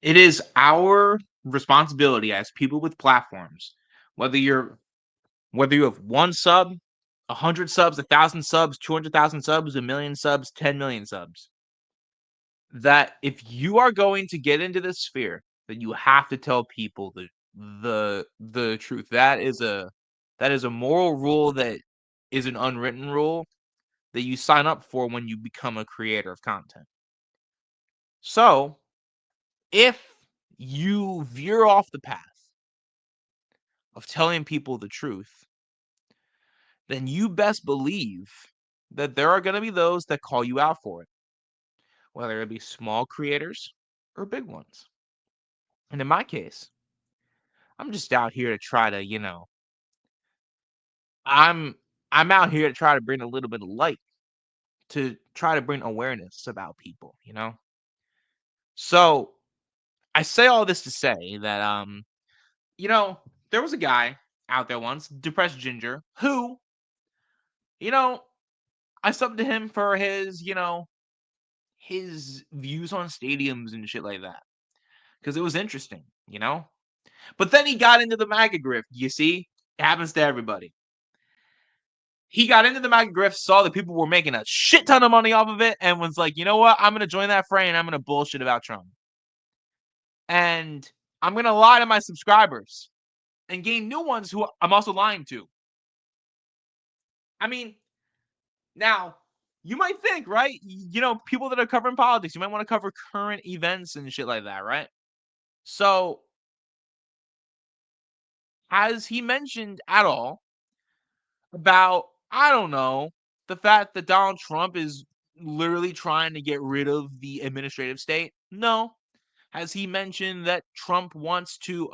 It is our responsibility as people with platforms, whether you're whether you have 1 sub, 100 subs, 1,000 subs, 200,000 subs, 1,000,000 subs, 10,000,000 subs, that if you are going to get into this sphere, then you have to tell people the truth. That is a moral rule that is an unwritten rule that you sign up for when you become a creator of content. So, if you veer off the path of telling people the truth, then you best believe that there are going to be those that call you out for it, whether it be small creators or big ones. And in my case, I'm just out here to try to, I'm I'm out here to try to bring a little bit of light, to try to bring awareness about people. So, I say all this to say that you know, there was a guy out there once, Depressed Ginger, who, you know, I subbed to him for his views on stadiums and shit like that. Because it was interesting. But then he got into the MAGA grift, you see? It happens to everybody. He got into the MAGA grift, saw that people were making a shit ton of money off of it, and was like, you know what? I'm going to join that fray and I'm going to bullshit about Trump. And I'm going to lie to my subscribers and gain new ones who I'm also lying to. I mean, now, you might think, right? People that are covering politics, you might want to cover current events and shit like that, right? So, has he mentioned at all about, I don't know, the fact that Donald Trump is literally trying to get rid of the administrative state? No. Has he mentioned that Trump wants to,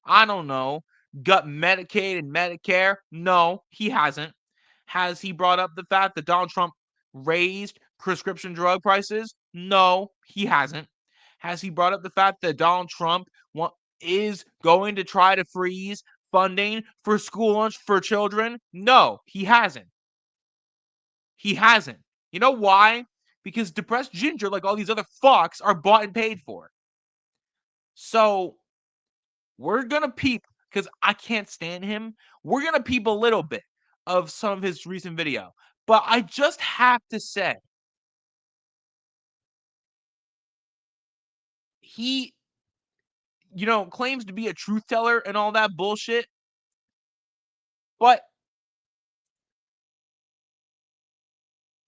I don't know, gut Medicaid and Medicare? No, he hasn't. Has he brought up the fact that Donald Trump raised prescription drug prices? No, he hasn't. Has he brought up the fact that Donald Trump is going to try to freeze funding for school lunch for children? No, he hasn't. He hasn't. You know why? Because Depressed Ginger, like all these other fucks, are bought and paid for. So we're going to peep, because I can't stand him. We're going to peep a little bit of some of his recent video. But I just have to say, he, claims to be a truth teller and all that bullshit. But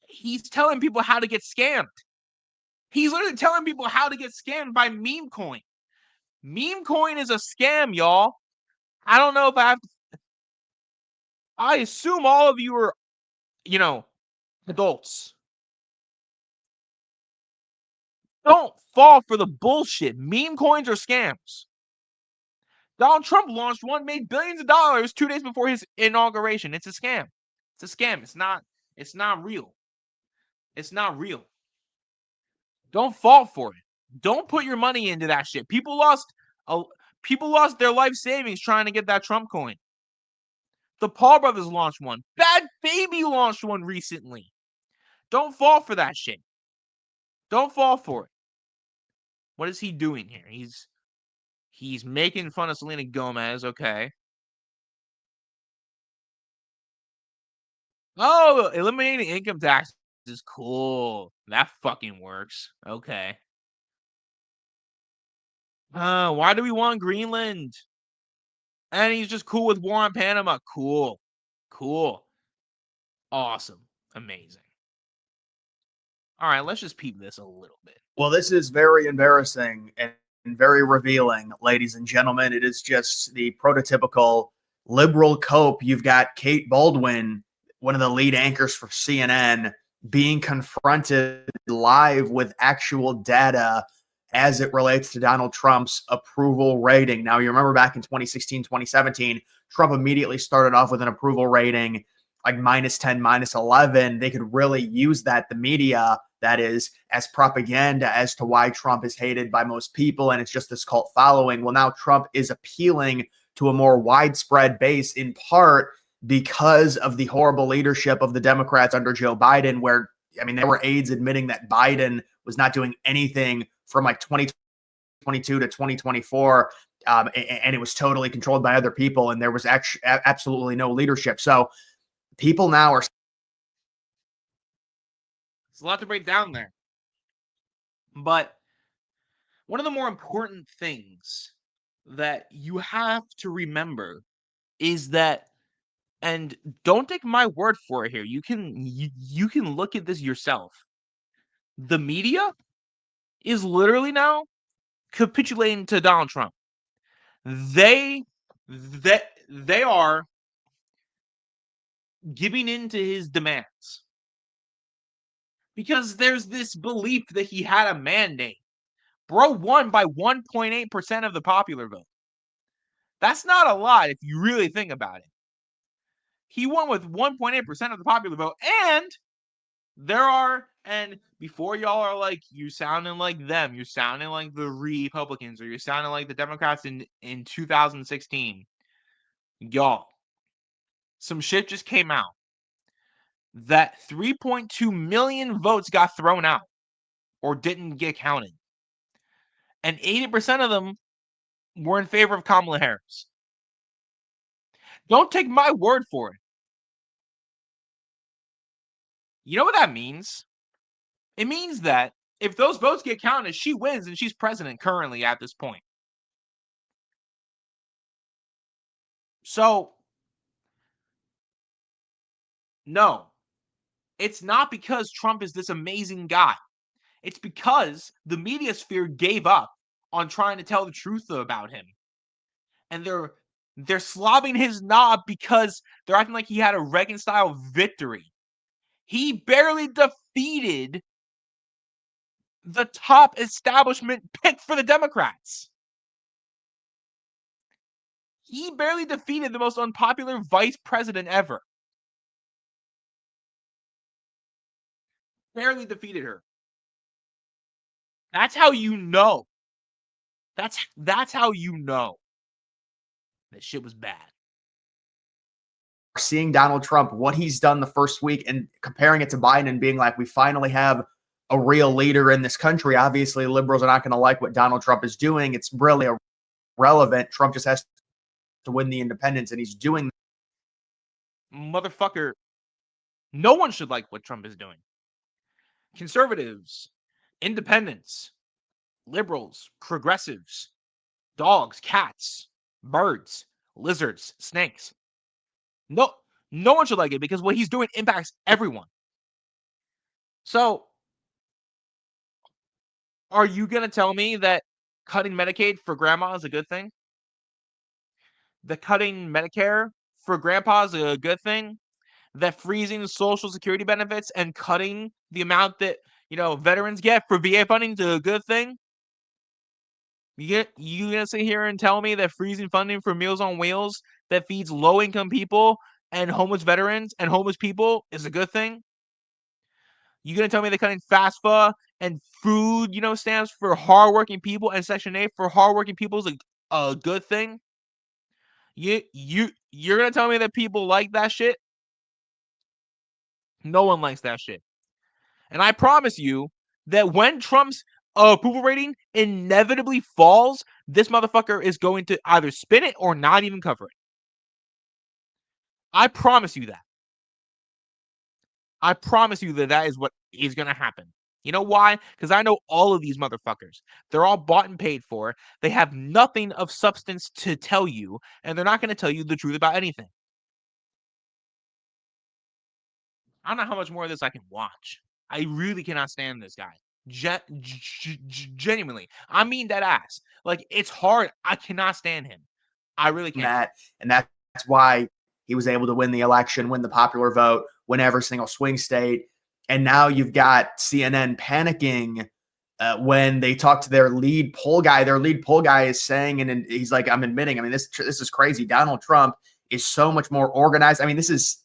he's telling people how to get scammed. He's literally telling people how to get scammed by meme coin. Meme coin is a scam, y'all. I don't know if I assume all of you are, adults. Don't fall for the bullshit. Meme coins are scams. Donald Trump launched one, made billions of dollars 2 days before his inauguration. It's a scam. It's a scam. It's not real. It's not real. Don't fall for it. Don't put your money into that shit. People lost their life savings trying to get that Trump coin. The Paul brothers launched one. Bad Baby launched one recently. Don't fall for that shit. Don't fall for it. What is he doing here? He's making fun of Selena Gomez, okay. Oh, eliminating income tax is cool. That fucking works. Okay. Why do we want Greenland? And he's just cool with war on Panama. Cool. Cool. Awesome. Amazing. All right, let's just peep this a little bit. Well, this is very embarrassing and very revealing, ladies and gentlemen. It is just the prototypical liberal cope. You've got Kate Baldwin, one of the lead anchors for CNN, being confronted live with actual data as it relates to Donald Trump's approval rating. Now, you remember back in 2016, 2017, Trump immediately started off with an approval rating like -10, -11. They could really use that, the media, that is, as propaganda as to why Trump is hated by most people, and it's just this cult following. Well, now Trump is appealing to a more widespread base, in part because of the horrible leadership of the Democrats under Joe Biden, where, I mean, there were aides admitting that Biden was not doing anything from like 2020 2022 to 2024, and it was totally controlled by other people, and there was actually absolutely no leadership. So people now are. It's a lot to break down there. But one of the more important things that you have to remember is that, and don't take my word for it here. You can look at this yourself. The media is literally now capitulating to Donald Trump. They are giving in to his demands because there's this belief that he had a mandate. Bro won by 1.8% of the popular vote. That's not a lot if you really think about it. He won with 1.8% of the popular vote, and before y'all are like, you sounding like them, you're sounding like the Republicans, or you're sounding like the Democrats in 2016. Y'all, some shit just came out that 3.2 million votes got thrown out or didn't get counted. And 80% of them were in favor of Kamala Harris. Don't take my word for it. You know what that means? It means that if those votes get counted, she wins and she's president currently at this point. So, no, it's not because Trump is this amazing guy. It's because the media sphere gave up on trying to tell the truth about him. And they're slobbing his knob because they're acting like he had a Reagan-style victory. He barely defeated the top establishment pick for the Democrats. He barely defeated the most unpopular vice president ever. Barely defeated her. That's how you know. That's how you know that shit was bad. Seeing Donald Trump, what he's done the first week, and comparing it to Biden and being like, we finally have a real leader in this country. Obviously, liberals are not going to like what Donald Trump is doing. It's really irrelevant. Trump just has to win the independents, and he's doing. Motherfucker, no one should like what Trump is doing. Conservatives, independents, liberals, progressives, dogs, cats, birds, lizards, snakes. No one should like it because what he's doing impacts everyone. So, are you going to tell me that cutting Medicaid for grandma is a good thing? That cutting Medicare for grandpa is a good thing? That freezing Social Security benefits and cutting the amount that, veterans get for VA funding is a good thing? You gonna sit here and tell me that freezing funding for Meals on Wheels that feeds low-income people and homeless veterans and homeless people is a good thing? You gonna tell me that cutting FAFSA and food, stamps for hardworking people and Section 8 for hardworking people is a good thing? You're gonna tell me that people like that shit? No one likes that shit. And I promise you that when Trump's approval rating inevitably falls, this motherfucker is going to either spin it or not even cover it. I promise you that. I promise you that is what is going to happen. You know why? Because I know all of these motherfuckers. They're all bought and paid for. They have nothing of substance to tell you, and they're not going to tell you the truth about anything. I don't know how much more of this I can watch. I really cannot stand this guy. Genuinely. I mean that ass. Like, it's hard. I cannot stand him. I really can't. That, and that's why he was able to win the election, win the popular vote, win every single swing state. And now you've got CNN panicking when they talk to their lead poll guy. Their lead poll guy is saying, and he's like, I'm admitting, I mean, this is crazy. Donald Trump is so much more organized. I mean, this is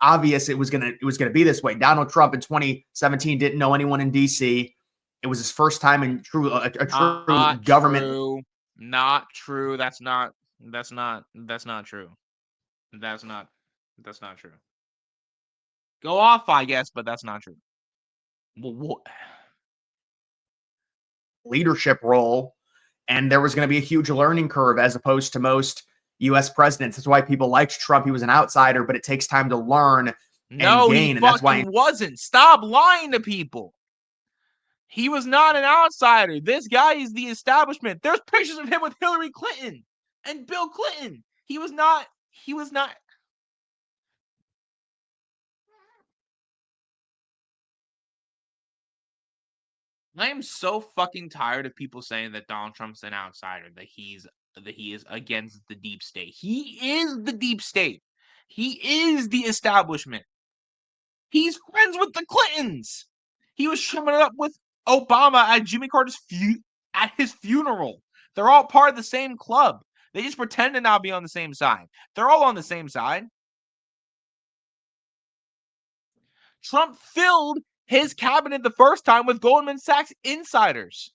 obvious. It was gonna be this way. Donald Trump in 2017 didn't know anyone in DC. It was his first time in a true government. True. Not true. That's not true. That's not true. Go off, I guess, but that's not true. Leadership role and there was going to be a huge learning curve as opposed to most US presidents. That's why people liked Trump. He was an outsider, but it takes time to learn and No, he gain. And that's why fucking wasn't. Stop lying to people. He was not an outsider. This guy is the establishment. There's pictures of him with Hillary Clinton and Bill Clinton. He was not. I am so fucking tired of people saying that Donald Trump's an outsider, that he is against the deep state. He is the deep state. He is the establishment. He's friends with the Clintons. He was chumming it up with Obama at Jimmy Carter's at his funeral. They're all part of the same club. They just pretend to not be on the same side. They're all on the same side. Trump filled his cabinet the first time with Goldman Sachs insiders.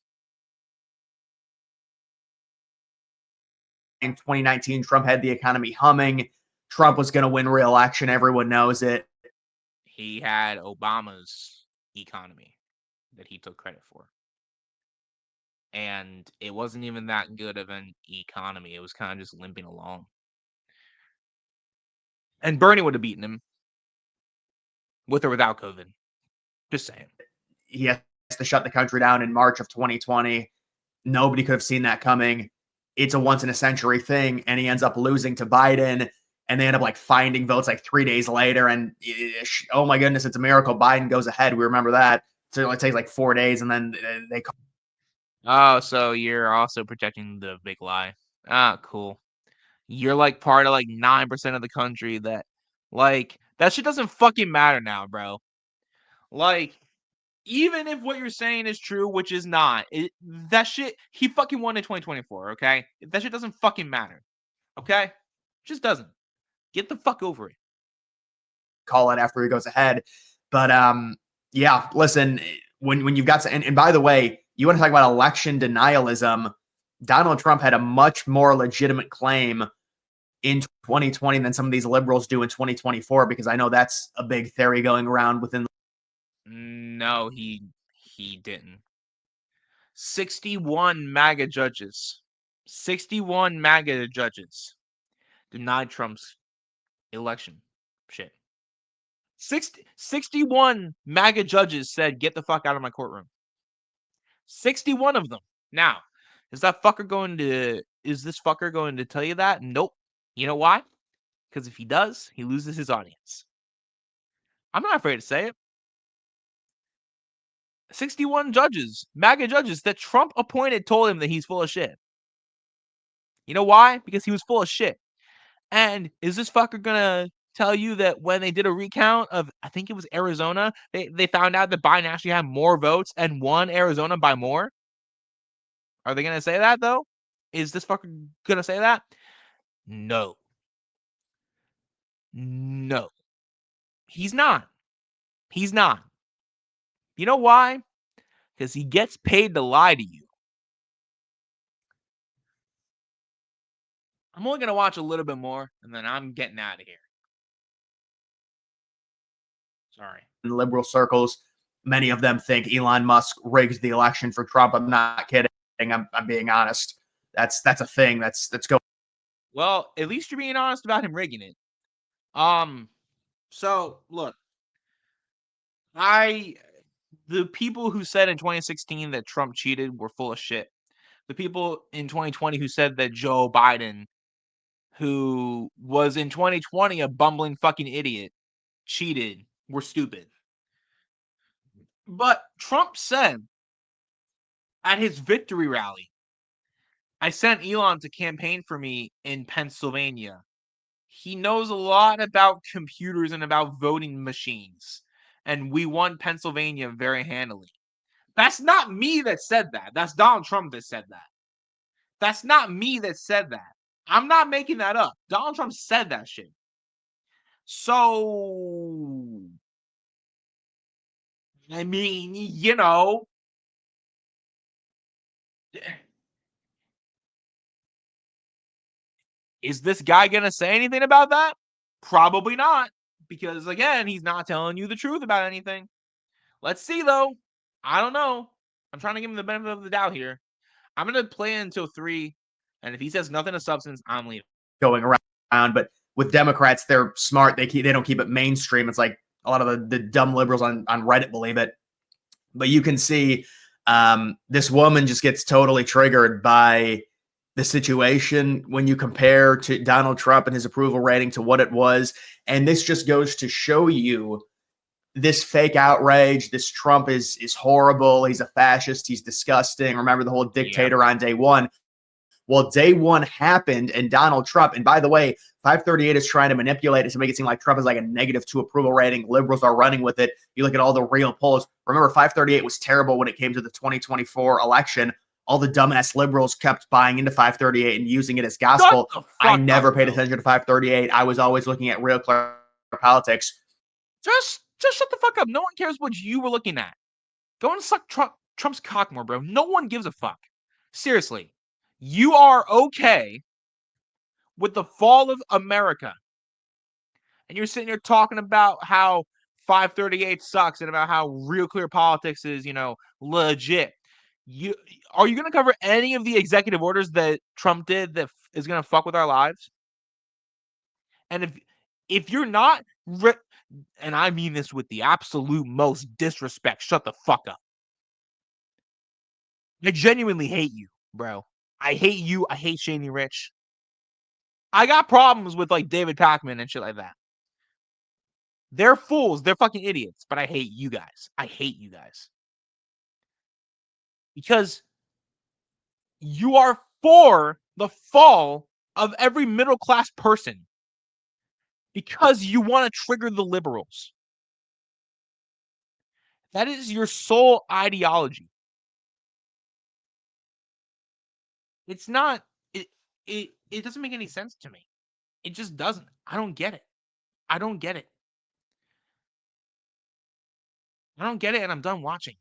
in 2019, Trump had the economy humming. Trump was going to win re-election. Everyone knows it. He had Obama's economy that he took credit for. And it wasn't even that good of an economy. It was kind of just limping along. And Bernie would have beaten him with or without COVID. Just saying. He has to shut the country down in March of 2020. Nobody could have seen that coming. It's a once in a century thing. And he ends up losing to Biden. And they end up like finding votes like 3 days later. And oh my goodness, it's a miracle. Biden goes ahead. We remember that. So it takes like 4 days. And then they call. Oh, so you're also protecting the big lie. Ah, cool. You're like part of like 9% of the country that like that shit doesn't fucking matter now, bro. Like, even if what you're saying is true, which is not, that shit, he fucking won in 2024, okay? That shit doesn't fucking matter, okay? Just doesn't. Get the fuck over it. Call it after he goes ahead. But yeah, listen, when you've got and by the way, you want to talk about election denialism, Donald Trump had a much more legitimate claim in 2020 than some of these liberals do in 2024, because I know that's a big theory going around within. No, he didn't. 61 MAGA judges. 61 MAGA judges denied Trump's election shit. 61 MAGA judges said, get the fuck out of my courtroom. 61 of them. Now, is this fucker going to tell you that? Nope. You know why? Because if he does, he loses his audience. I'm not afraid to say it. 61 judges, MAGA judges that Trump appointed, told him that he's full of shit. You know why? Because he was full of shit. And is this fucker gonna tell you that when they did a recount of, I think it was Arizona, they found out that Biden actually had more votes and won Arizona by more? Are they gonna say that though? Is this fucker gonna say that? No. No. He's not. He's not. You know why? Because he gets paid to lie to you. I'm only gonna watch a little bit more, and then I'm getting out of here. Sorry. In liberal circles, many of them think Elon Musk rigged the election for Trump. I'm not kidding. I'm being honest. That's a thing. That's going. Well, at least you're being honest about him rigging it. So look, the people who said in 2016 that Trump cheated were full of shit. The people in 2020 who said that Joe Biden, who was in 2020 a bumbling fucking idiot, cheated, were stupid. But Trump said at his victory rally, I sent Elon to campaign for me in Pennsylvania. He knows a lot about computers and about voting machines. And we won Pennsylvania very handily. That's not me that said that. That's Donald Trump that said that. That's not me that said that. I'm not making that up. Donald Trump said that shit. So, I mean, is this guy going to say anything about that? Probably not. Because, again, he's not telling you the truth about anything. Let's see, though. I don't know. I'm trying to give him the benefit of the doubt here. I'm gonna play until 3, and if he says nothing of substance, I'm leaving. Going around. But with Democrats, they're smart. They don't keep it mainstream. It's like a lot of the dumb liberals on Reddit believe it. But you can see this woman just gets totally triggered by the situation when you compare to Donald Trump and his approval rating to what it was. And this just goes to show you this fake outrage. This Trump is horrible. He's a fascist. He's disgusting. Remember the whole Yep. dictator on day one. Well, day one happened, and Donald Trump, and by the way, 538 is trying to manipulate it to make it seem like Trump is like a -2 approval rating. Liberals are running with it. You look at all the real polls. Remember, 538 was terrible when it came to the 2024 election. All the dumbass liberals kept buying into 538 and using it as Shut gospel. the I fuck up, never paid bro. attention to 538. I was always looking at real clear politics. Just shut the fuck up. No one cares what you were looking at. Go and suck Trump's cock more, bro. No one gives a fuck. Seriously. You are okay with the fall of America. And you're sitting here talking about how 538 sucks and about how real clear politics is, legit. You are you going to cover any of the executive orders that Trump did that is going to fuck with our lives? And if you're not, and I mean this with the absolute most disrespect, shut the fuck up. I genuinely hate you, bro. I hate you. I hate Shaney Rich. I got problems with like David Pakman and shit like that. They're fools. They're fucking idiots. But I hate you guys. I hate you guys. Because you are for the fall of every middle class person. Because you want to trigger the liberals. That is your sole ideology. It's not it doesn't make any sense to me. It just doesn't. I don't get it. I don't get it. I don't get it, and I'm done watching.